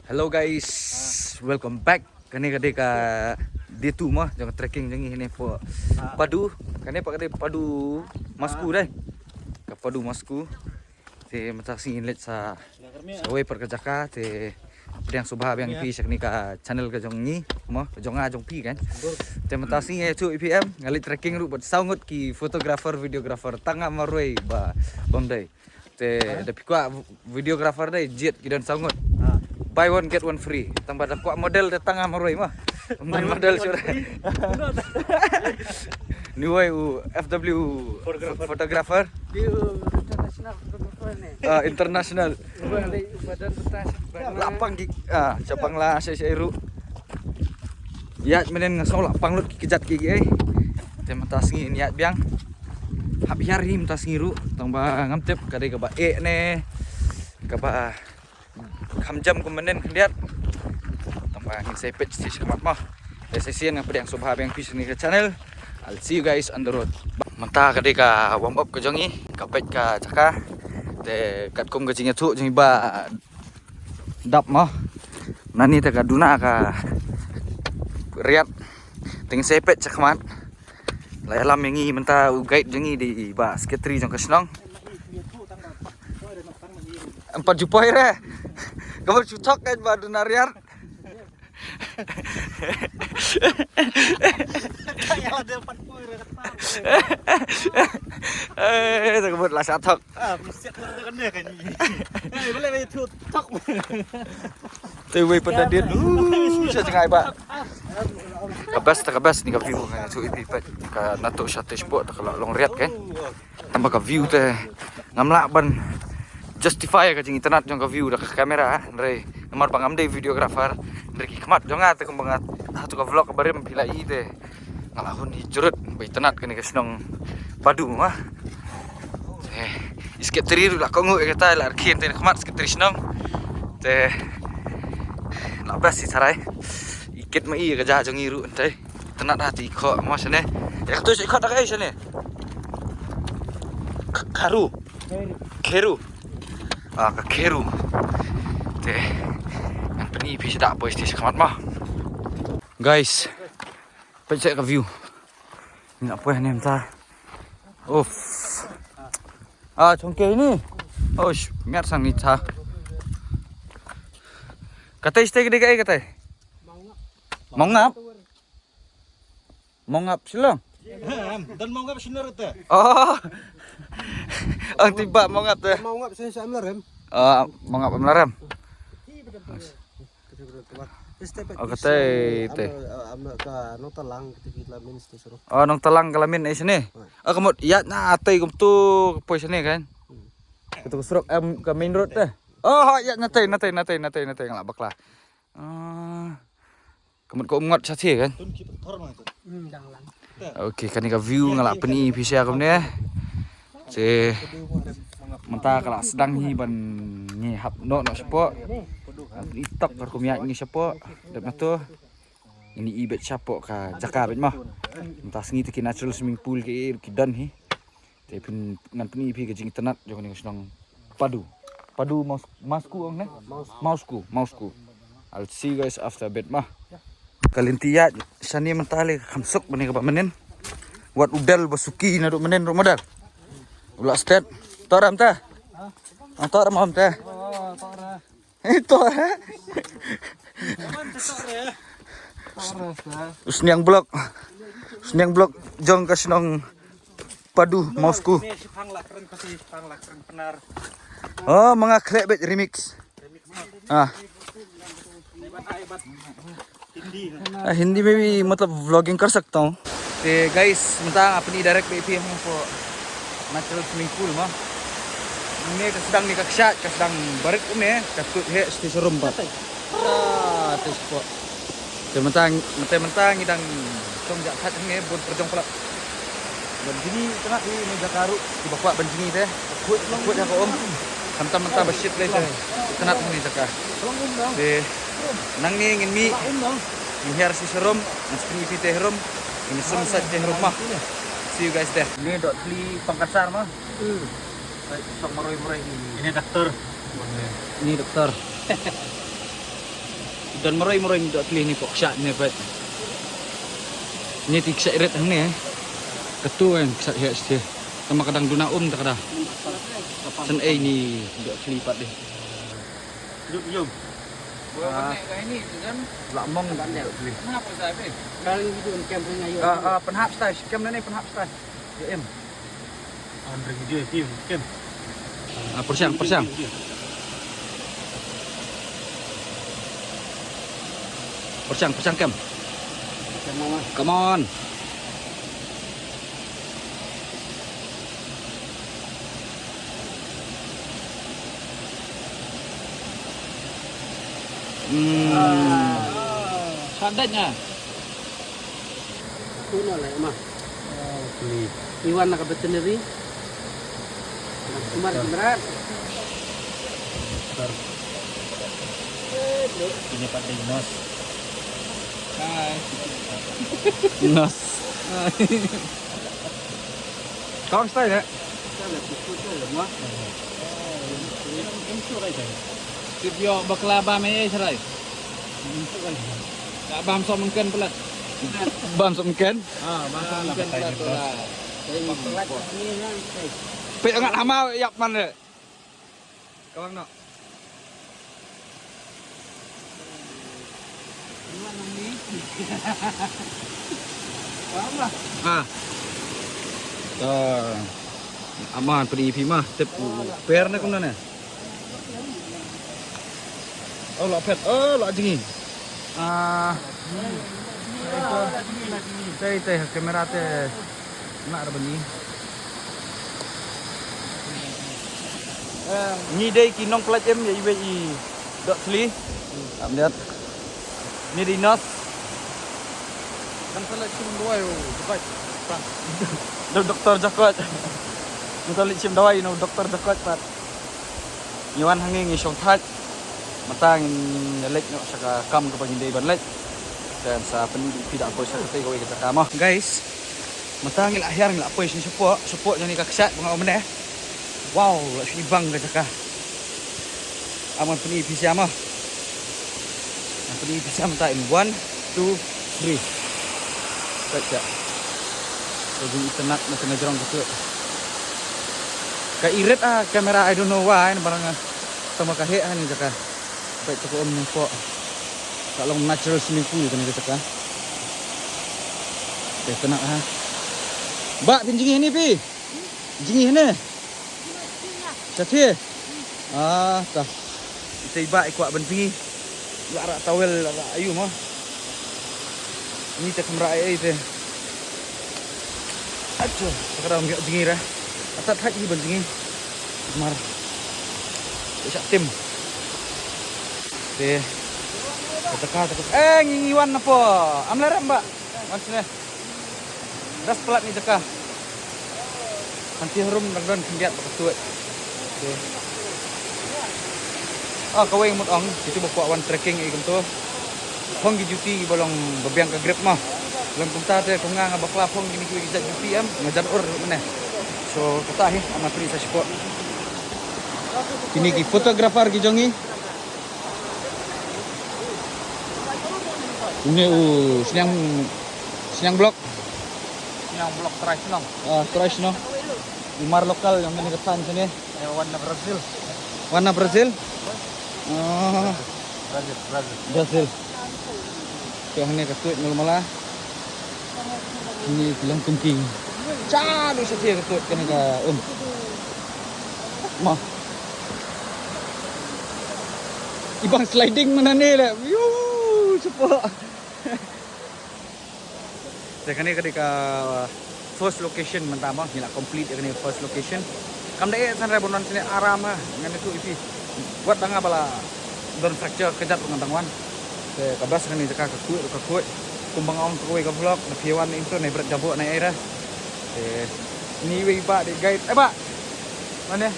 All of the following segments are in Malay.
Hello guys, welcome back. Kani kade ka D2 mah jangan trekking jangi ini po padu. Kani pak kade padu masku deh. Ka padu masku. Te mata sing inlet sa way perkajaka te priang subha yang pi sakni ka channel ka jong ni mah jong a jong pi kan. Te mata sing tu IPM ngalit trekking ru buat saungut ki fotografer videografer tanga maroi ba bondai. Te tapi kuat videografer deh jet kidan saungut. Buy one get one free. Tambah dapat model datang maroi mah. Model sudah. Ni way FW photographer. International photographer ni. International. Badan betas. Lapang gig. Cabang lah saya iru. Ya menen ngasol lapang lut kejat gigi Tema tasngi niat biang. Hab hari tasngiru tambah ngamtep kadai ka ba ne. Ka ba jam kemudian lihat tambah ingin saya patch di semat mah sesian apa yang subha yang pis ni ke channel. I'll see you guys on the road. Mentah kadika warm up ke jongi ka patch ka caka te kat kum ke jinga tu jingi ba dap mah nani te ka duna ka riat ting saya patch cakmat la alam yangi mentah guide jongi di ba sketri jong kesnong 4 jupai re. Kamu cucok kan badu nariar. Tak kebut lah satok. Mesti kan dia kan. Boleh cucok. Tewe pada dia. Saya cengai ba. Kabas ni ka view kan tu ipi pat ka nato shate spot ka long riat kan. Tambah ka view teh ngamla ban justify ka jing internet jong ka view dah ka kamera ndre nomor pangamde videographer ndre ki khamat jonga te kumbangat tu ka vlog bare mapila i te ngalahun hijrut ba internet kani ka snong padu mah isket triru la kongu e kata la arkien te khamat isket tri snong te la bas si sarai iket ma i ka ja jong iru te internet hati kho ma sene ya tu si kho ta kai sene Keru ka keru te yang peni pi sedak boys di sekamat mah guys pecek ke view ni apa ni entah congke ini miat sang ni cha kata stay gede kai kata mongap silong Dan mau ngap sinar tu. ang tiba mongap tu Mau ngap saya samlar kan. mongap melaram kata te no talang kita min station. nong talang kalamin ai sini kamot iya na atay kum tu poi sini kan itu surok ke main road teh iya natay ngalak bakla kamot ko ngot sa kan Tun kita thor mah tu. Jangan. okay kan ka view ngalak peni pisia kum ne se mentah kalak sedang hi ban ni hap no sepo itok kar kum ya ni sepo dep tu ini ibet siapa ka jaka bet mah entah sengi ke natural swimming pool ke kidan hi tapi ngan peni pi ke jing tenat jong ni senang padu masku ong ne mausku I'll see you guys after bed mah kalintia sani mentale khamsuk bani ka menen wat udal basuki na do menen ro modal ulah stat toram ta toram am ta Tora. tora Usniang blok jong kasinong padu mausku. Penar. Mga klep bet remix. Hindi maybe मतलब vlogging कर सकता हूँ. ते guys, minta अपनी direct BP हम po natural swimming pool mah. Ini sedang ni kaksyat, sedang barik ni, katut he station room pa. Tes po. Mentang idang tong jak khat nge bun perjong pula. Dan sini tengah ini Jakaru di bapak benjini teh. Kut ya ko om. Mentang besit le teh. Tenat ni Jakar. De nang ni ngin mi. Ni har si serum, ngaspi pi teh rum. Ini semsat teh rumah. See you guys there. Ini dot beli pangkat sar mah. Sok maroi-maroi ini. Ini doktor. Ini dokter. Dan meroy ni dok telih ni pok syak ni bet. Ni tik syak irit hang ni Ketua kan syak syak sih. Sama kadang duna tak ada. Sen ni dok telih pat dia. Jom. Ini kan lamong dok telih. Kenapa saya pe? Kali video cam punya yo. Penhap style, cam ni penhap style. Ya em. Andre video tim kem. Persiang. Persiang cam. Mama. Come on. Sadatnya. Kuno lah mah. Beli. Iwan nak veterinary. Kumar beneran. Ini Pak Dinos. Hai. Nas. Kau style ya? Kita ikut tu mah. Tibio baklava me serai. Tak bam so mungkin pula. Bam so mungkin. Bam so mungkin pula tu lah. Ini kan. Pe ngat hama yak man le. Kawang nak. Mana ni? Faham lah. Aman pedi pi mah tep per na kumna ne. Oh lok pet. Oh lok jengi. Teh kamera teh nak ada bunyi. Ni dai kinong plat em ya iwi dot sli. Am lihat. Ni dinas. Kan salah cim dua yo. Cepat. Doktor Jakot. Kita lihat cim dawai no doktor Jakot pat. Nyawan hanging isong that. Matang lek no saka kam ke pagin day ban lek. Dan sa pendidik tidak apa sa kata gawe kita kama. Guys, matang ila ahyar ila apa ni support jani kaksat bunga omne. Wow, la sibang ka saka. Aman pendidik siapa? Pendidik siapa ta in 1 2 3. Baca. Jadi tenak na tengah jerong gitu. Ka irit kamera I don't know why barang sama kahe ni jaka. Baik cukup om po. Kalau natural swimming pool kan kita jaka. Okey tenak Mbak pinjingi ni pi. Jingi ni. Cati. Tah. Tiba ikut ben pingi. Lara tawel lara ayu mah. Ini tak kamera ai teh. Aduh, sekarang enggak jingi dah. Atat haji ben jingi. Mar. Sak tim. Teh. Teka. Ngingiwan apa? Amlara Mbak. Maksudnya. Das pelat ni teka. Nanti harum dan kendiat betul. Okey. Kawai mut ong, itu bawa one trekking i kumto. Hong gi duty bolong bebiang ke grip mah. Lang kumta te konga bakla hong gini ku izat duty ngajar ur meneh. So kata ama pri sa sport. Kini ki fotografer gi jongi. Ini siang blok. Yang blok trash nong. Trash no. Imar lokal yang ini ketan sini. Warna Brazil. Warna Brazil? Brazil. Yang ini ketut malah. Ini bilang tungking. Cadu saja ketut kena ka Mah. Ibang sliding mana ni le. Yuh, cepat. Sekarang ni ketika first location mentama ni nak complete ni first location. Kam dai sanrai bonon sini aram ngan itu ipi. Buat danga bala don fracture kejat ngantangwan. Ke kabas kan ni jaka ke kumbang ong ke ka vlog na piwan ni itu berat jabuk na air. Ni we ba di guide. Pak. Mana?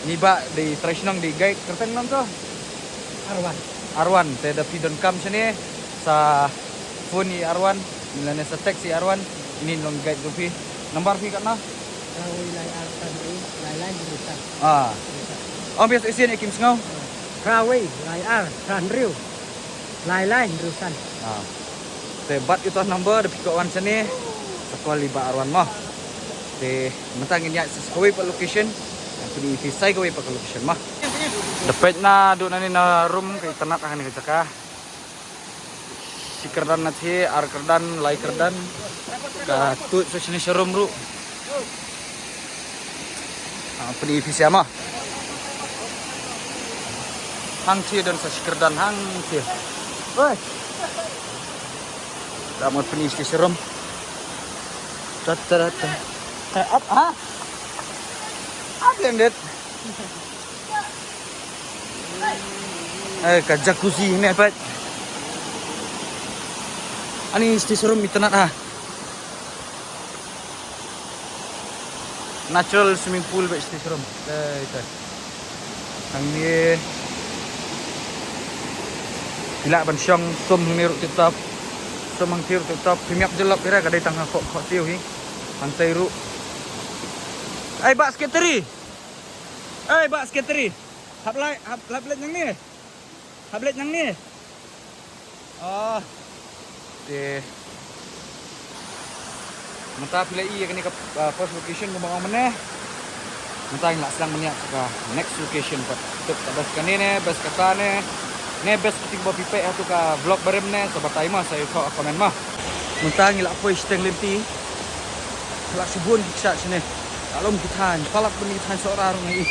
Ni ba di tradisional di guide kerteng nam tu. Arwan. Te da pidon kam sini sa phone ni Arwan. Nilane sa taxi Arwan. Ini long guide tu Nomor pi kat na? Oh biasa isi ni Kim Sengau. Kawai, layar, Sanriu. Lain-lain terusan. Te bat itu number de pick one sini. Sekali ba arwan mah. Te mentang ini sesuai pak location. Aku di visai kau pak location mah. Depet na duk nani na room kay tanat akan ke caka. Si kerdan nanti ar kerdan lai kerdan. Ka tu so sini showroom ru. Apa di visai mah. Hang cie dan sa kerdan hang cie. Oi. Dah mau finish di showroom. Tata. Up ha? Up landed. Ka jacuzzi ni apa? Ani station room itnat ah. Natural swimming pool ba station room. Ito. Ang ni bila ban syang som ni ru tetap. Som ang tir tetap pimiak jelap kira kadai tang kok tiu hi. Ang tairu. Ai bak skateri. Ai bak skateri. Hablet yang ni. Hablet yang ni. Oh. De. Mata pilih iya kini ke first location ngomong mana. Mata yang nak sedang meniak ke next location pat. Untuk bas kani ne, bas kata ne. Ne bas ketik bawa pipe atau ke vlog barem ne sobat mah saya kau komen mah. Mata ngilak apa isteng lenti. Kelak subun kita sini. Kalau kita palak penitan seorang ni.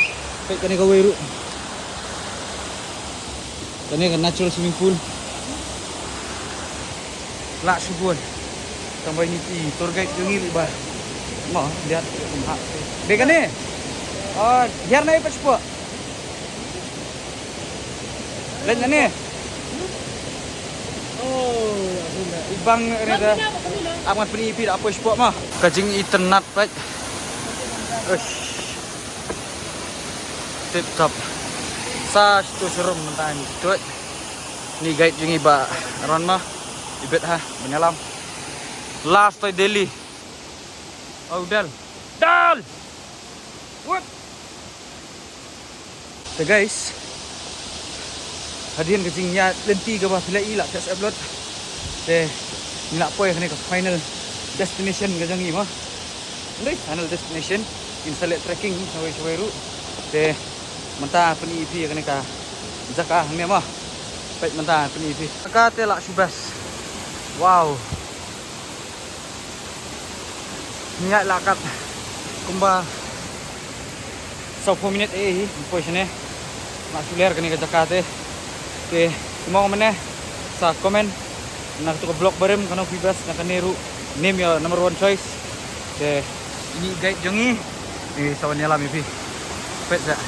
Baik kani kau weru. Kani kan natural swimming pool. Lak subun. Tambah ni tour guide jengil ba. Mah lihat. Baik kani. Oh, biar naik cepat. Lihat ni. Oh, Ibang ni dah. Amat penipi dah apa cepat mah. Kajing internet baik. Tip top. Sa tu serum mentang tu. Ni guide jeung iba aron mah. Ibet ha menyelam. Last toy Delhi. Oh Dal. What? So guys. Hadian kajingnya lenti ke bah pilih lah tes upload. Te ni nak poy kena ke final destination ke jangi mah. Ndai final destination. Inselect trekking sampai ru. Te mentah peni EP kena ka Zaka ni mah. Baik mentah peni EP. Ka te lak subas. Wow. Niat lakat kumba 10 minit poy sini. Nak suler kena ka Zaka te. Te mau mana sa komen nak tu blog barem kana bebas nak neru name your number one choice. Te ini guide jongi ni sawan nyelam ipi. Pet dah.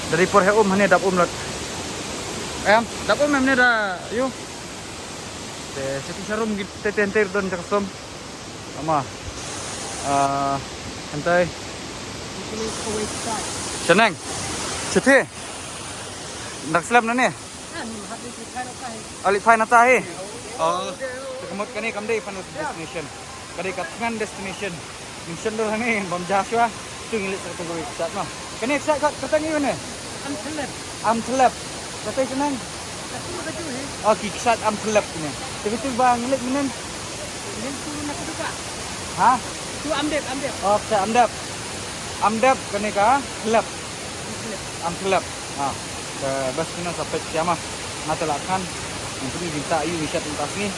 Dari por heum hanya dap lot. Dap ni dah yo. Te seti sarum kita tenter don caksom. Ama. Santai. Senang. Seti. Nak selam na ni. Alik fine nata he. Oh. Kemut kani kamdai final destination. Kadai katngan destination. Mission dah ni bom Joshua. Tu ngilit sa tunggu start mah. Kani start kat katang ni mana? Am telep. Kata senang. Oh, kiksat am telep ni. Tapi tu bang ngilit menen. Yang tu nak juga. Ha? Tu amdep. Oh, saya amdep kani ka telep. Am telep. Ha. Bas kena sampai kiamah. Mata lakan. Mungkin minta ayu wisat entas ni.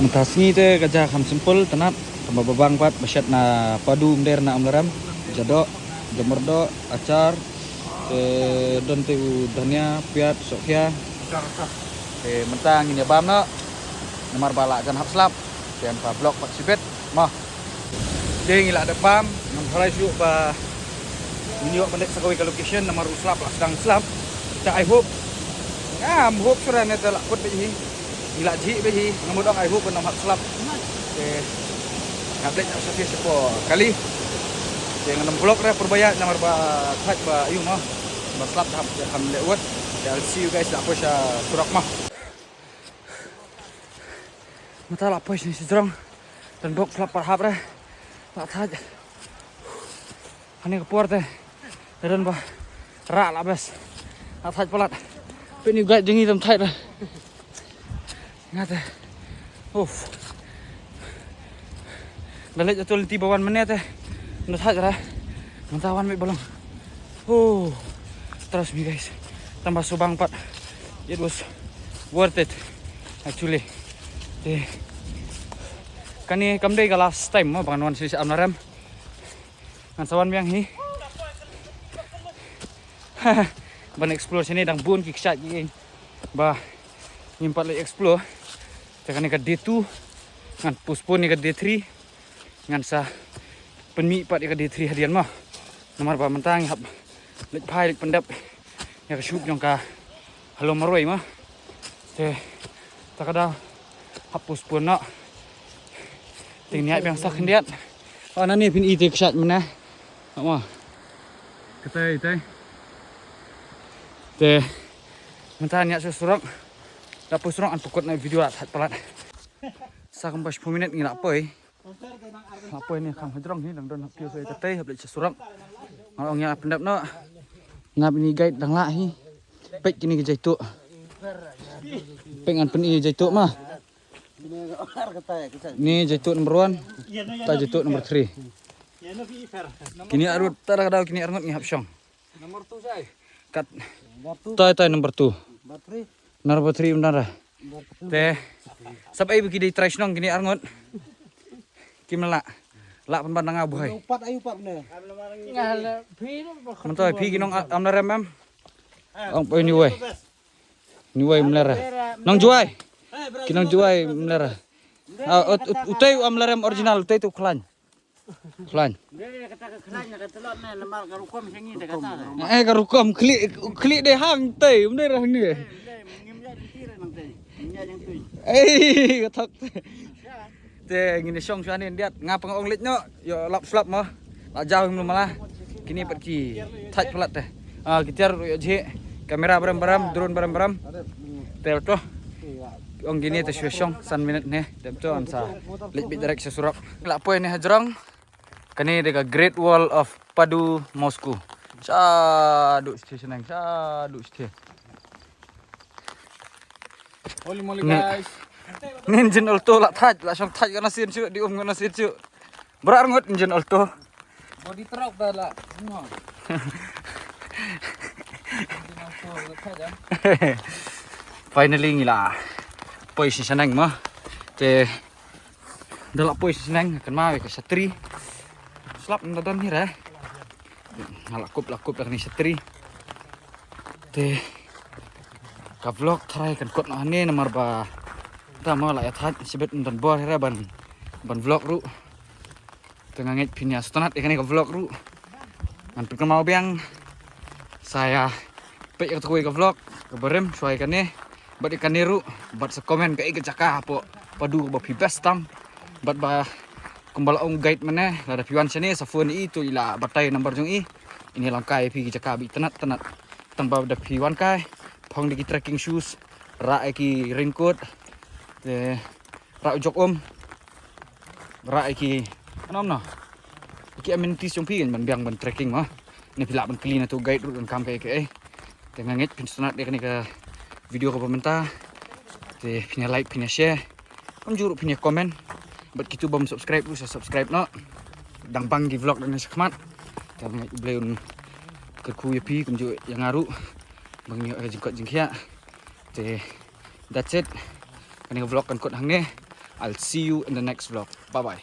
Entas ni te gajah kam simpul tenat. Tambah babang pat basyat na padu mder na amlaram. Jadok, jamerdo, acar. Don tu dania piat sokya. Mentang ini bam na. Nomor balak kan hap slap. Dan pa blok pak sibet. Mah. Dia ngilak ada bam. Menghalai syuk ba. Ini wak pendek sakawi ke location. Nomor uslap lah sedang slap. I hope. Hope sudah ni telah put behi. Gila ji behi. Namun dong I hope pun nampak selap. Ngaplet asasi sepo kali. Dengan 6 blok dah perbaya nomor ba touch ba ayu mah. Ba selap dah ham lewat. I'll see you guys dah push surak mah. Mata lah push ni sedrong. Dan bok selap parhap dah. Tak touch. Hani ke puar teh. Dan ba rak lah bes. Atas pelat. Bên này gạch như tầm thay rồi. Ngắt rồi. Balik jatuh leti bawan menit Dah tak dah. Mentawan ambil balong. Trust me guys. Tambah subang 4. It was worth it actually. Kan ni kam day ka last time mo bangan wan si amnaram. Ngan sawan biang hi. Ban explore sini dang bun ki shot gi. Ba nyimpat le explore. Tekan ni ka D2 ngan postpone ni ka D3. Ngan sa penmi pat ka D3 hadian mah. Nomor ba mentang hab lek phai lek pendap ya ka shoot nyong ka halo maroi mah. Te takada hab postpone nak. Ting niat yang sak hendiat. Ana ni pin ite shot mana. Ama. Ketai tai. Te mentang niat susurok. Dapat surok an pukut na video at pelat. Sa kam 10 minit ngilak poi. Apa ini kang hedrong ni dang don piu saya ketai hab lek susurok. Ngong nya pendap no. Ngap ni guide dang la hi. Pek kini ke jaitu. Pengan pen i jaitu mah. Ni jaitu number 1. Ta jaitu number 3. Kini arut tara daw kini arngot ngihap syong. Nomor 2 saya. Kat ta number 2. Number 3 benar. Te sabai bagi di try snong kini arngot. Kimla. Lak pandang abu hai. Upat ayu pak bener. Ngal phi no. Mantoy phi kinong amna rem. Ong poi ni way. Ni way mlara. Nong juai. Kinong juai mlara. Utay amlarem original utay tu klan. Klan. Dia kata kelanya kata telot na lemar karukom sengi dia kata. Karukom klik deh hang tay bener hang ni. Ngimnya dikira nang teh. Ngimnya yang tu. Katok. Te ngini syong syane diat ngapang ong lit nyo yo lap slap mo. La jauh belum malah. Kini pergi touch pelat teh. Kitar yo je kamera baram-baram, drone baram-baram. Tel to. Ong gini te syong san minit ne. Dem to ansa. Lit bit direct susurap. La poin ni hajrong. Kani deka Great Wall of Padu Moscow. Saduk station nang saduk station. Holy moly guys. Engine alto lah touch lah syong touch kana sin cu dium kana sin cu. Berar ngot engine alto. Body truck dah lah semua. Finally ngila. Poi si sanang mah. Te dalak poi si sanang kan mawe ke satri. Slap ndon ni ra. Ngalakup lah ni satri. Te ka vlog try kan kot nah ni nomor ba. Ta mau lah hat sebet ndon bor ra ban vlog ru. Tengah ngit pinya stonat ikan ke vlog ru. Ngan pikir mau biang saya pek ke tukui ke vlog ke berem suai kan ni. Bat ikan niru, bat sekomen ke ikan cakap po padu ke bapi best tam. Bat ba kumbala ong guide mana la da piwan sini sa phone itu ila batai number jong i. Ini langkai pi cakap bi tenat tanpa da piwan kai. Phong di trekking shoes, ra ki raincoat. Te ra jok ra ki anom no. Ki amenities jong pi ban biang ban trekking mah. Ni pila ban clean tu guide ru dan kam ke. Tengah ngit pin sunat dia ni ke video ko pemerintah. Te punya like, punya share. Kam juru punya komen. Bat kitu bam subscribe lu subscribe no. Dang bang gi vlog dan sekmat. Tengah ngit bleun ke ku ya pi kam ju yang ngaru. Bang ni jengkot jengkia. Te that's it. Kani vlog kan kot hang ni. I'll see you in the next vlog. Bye bye.